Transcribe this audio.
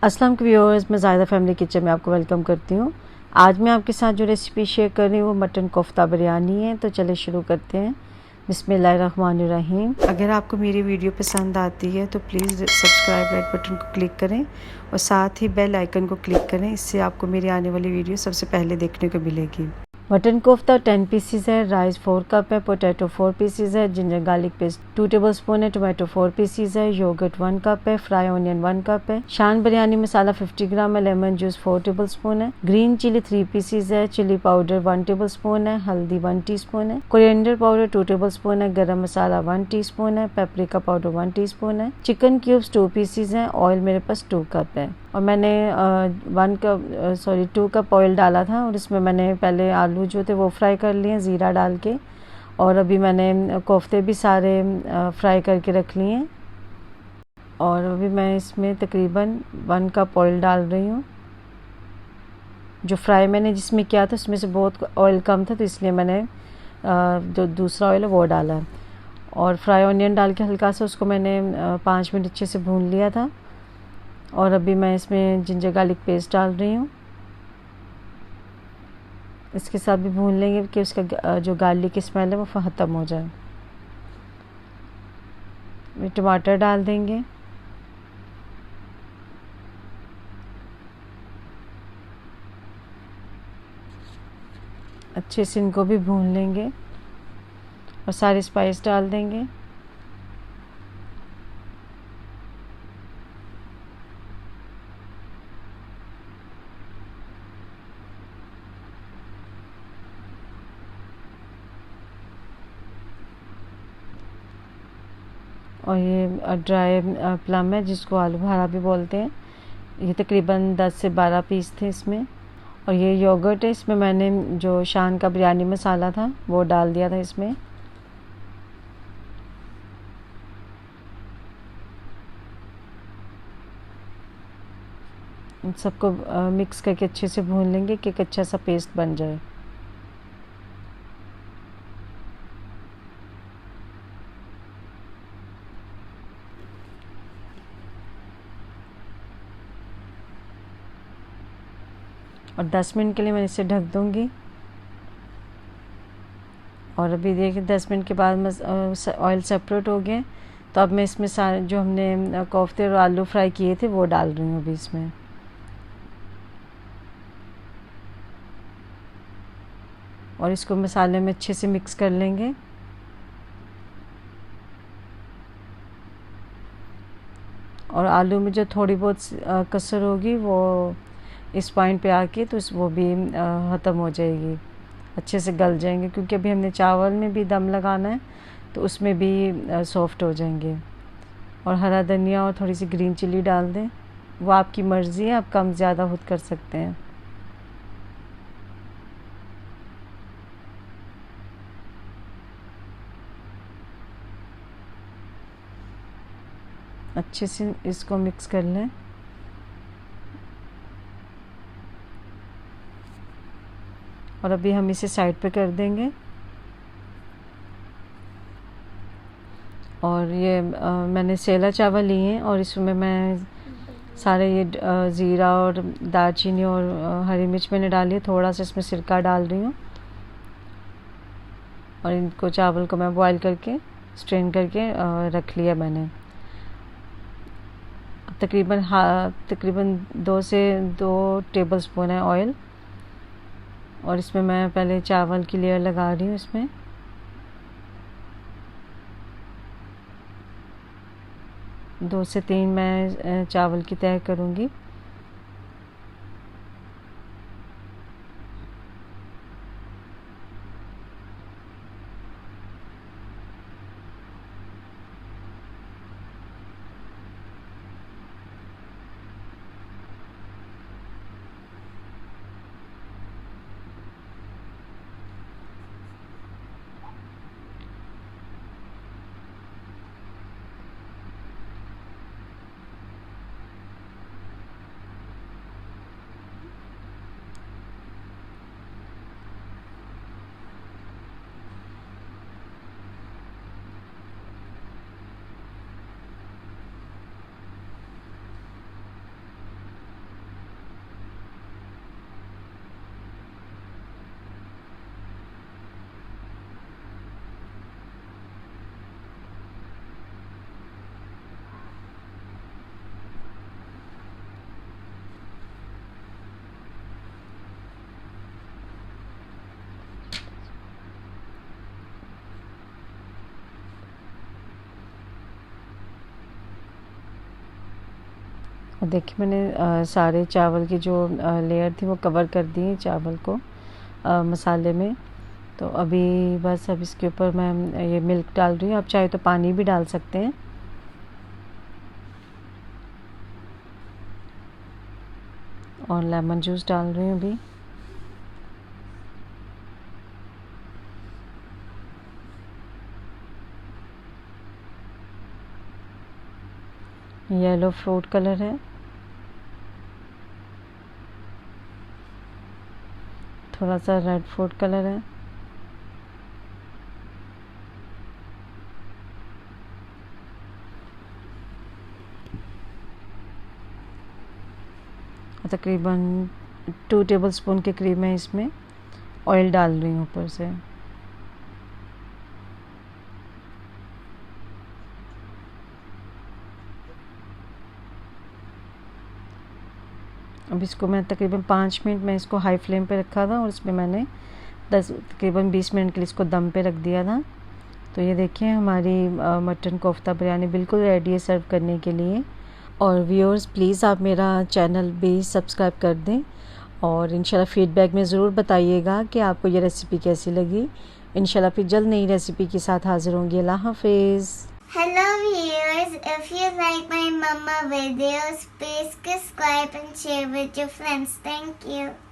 अस्सलाम व्यूअर्स, मैं ज़ायदा family kitchen में आपको वेलकम करती हूँ। आज मैं आपके साथ जो रेसिपी शेयर कर रही हूँ वो मटन कोफ्ता बिरयानी है। तो चलिए शुरू करते हैं। बिस्मिल्लाहिर्रहमानिर्रहीम। अगर आपको मेरी वीडियो पसंद आती है तो प्लीज़ सब्सक्राइब रेड बटन को क्लिक करें और साथ ही बेल आइकन को क्लिक करें। इससे आपको मेरी आने वाली वीडियो सबसे पहले देखने को मिलेगी। मटन कोफ्ता 10 पीसीज है, राइस 4 कप है, पोटैटो 4 पीसीज है, जिंजर गार्लिक पेस्ट 2 टेबलस्पून है, टोमेटो 4 पीसीज है, योगर्ट 1 कप है, फ्राई ऑनियन 1 कप है, शान बिरयानी मसाला 50 ग्राम है, लेमन जूस 4 टेबलस्पून है, ग्रीन चिली 3 पीसीज है, चिली पाउडर 1 टेबलस्पून है, हल्दी 1 टीस्पून है, कोरिएंडर पाउडर 2 टेबलस्पून है, गरम मसाला 1 टीस्पून है, पेपरिका पाउडर 1 टीस्पून है, चिकन क्यूब्स 2 पीसीज है, ऑयल मेरे पास 2 कप है और मैंने 2 कप ऑयल डाला था और इसमें मैंने पहले आलू जो थे वो फ्राई कर लिए ज़ीरा डाल के। और अभी मैंने कोफ्ते भी सारे फ्राई करके रख लिए हैं और अभी मैं इसमें तकरीबन 1 कप ऑयल डाल रही हूँ। जो फ्राई मैंने जिसमें किया था उसमें से बहुत ऑयल कम था तो इसलिए मैंने जो दूसरा ऑयल है वो डाला है। और फ्राई ऑनियन डाल के हल्का सा उसको मैंने 5 मिनट अच्छे से भून लिया था और अभी मैं इसमें जिंजर गार्लिक पेस्ट डाल रही हूँ। इसके साथ भी भून लेंगे कि उसका जो गार्लिक की स्मेल है वो ख़त्म हो जाए। टमाटर डाल देंगे, अच्छे से इनको भी भून लेंगे और सारे स्पाइस डाल देंगे। और ये ड्राई प्लम है जिसको आलू बुखारा भी बोलते हैं। ये तकरीबन 10 से 12 पीस थे इसमें। और ये योगर्ट है, इसमें मैंने जो शान का बिरयानी मसाला था वो डाल दिया था इसमें। इन सबको मिक्स करके अच्छे से भून लेंगे कि एक अच्छा सा पेस्ट बन जाए। और 10 मिनट के लिए मैं इसे ढक दूंगी। और अभी देखिए 10 मिनट के बाद ऑयल सेपरेट हो गया। तो अब मैं इसमें सारे जो हमने कोफ्ते और आलू फ्राई किए थे वो डाल रही हूँ अभी इसमें। और इसको मसाले में अच्छे से मिक्स कर लेंगे। और आलू में जो थोड़ी बहुत कसर होगी वो इस पॉइंट पे आके तो वो भी ख़त्म हो जाएगी, अच्छे से गल जाएंगे क्योंकि अभी हमने चावल में भी दम लगाना है तो उसमें भी सॉफ्ट हो जाएंगे। और हरा धनिया और थोड़ी सी ग्रीन चिली डाल दें, वो आपकी मर्ज़ी है, आप कम ज़्यादा खुद कर सकते हैं। अच्छे से इसको मिक्स कर लें। और अभी हम इसे साइड पे कर देंगे। और ये मैंने सेला चावल लिए हैं और इसमें मैं सारे ये ज़ीरा और दालचीनी और हरी मिर्च मैंने डाली है। थोड़ा सा इसमें सिरका डाल रही हूँ और इनको चावल को मैं बॉईल करके स्ट्रेन करके रख लिया मैंने। तकरीबन 2 टेबलस्पून है ऑयल। और इसमें मैं पहले चावल की लेयर लगा रही हूँ। इसमें 2 से 3 मैं चावल की तय करूँगी। और देखिए मैंने सारे चावल की जो लेयर थी वो कवर कर दी चावल को मसाले में। तो अभी बस अब इसके ऊपर मैं ये मिल्क डाल रही हूँ। आप चाहे तो पानी भी डाल सकते हैं। और लेमन जूस डाल रही हूँ अभी। येलो फ्रूट कलर है, थोड़ा सा रेड फूड कलर है, तकरीबन 2 टेबलस्पून के करीब मैं इसमें ऑयल डाल रही हूँ ऊपर से। अब इसको मैं तकरीबन 5 मिनट में इसको हाई फ्लेम पे रखा था और इसमें मैंने तकरीबन 20 मिनट के लिए इसको दम पे रख दिया था। तो ये देखिए हमारी मटन कोफ्ता बिरयानी बिल्कुल रेडी है सर्व करने के लिए। और व्यूअर्स प्लीज़ आप मेरा चैनल भी सब्सक्राइब कर दें और इंशाल्लाह फीडबैक में ज़रूर बताइएगा कि आपको ये रेसिपी कैसी लगी। इंशाल्लाह फिर जल्द नई रेसिपी के साथ हाज़िर होंगी। अल्लाह हाफिज़। Hello viewers, if you like my mama videos, please subscribe and share with your friends. Thank you.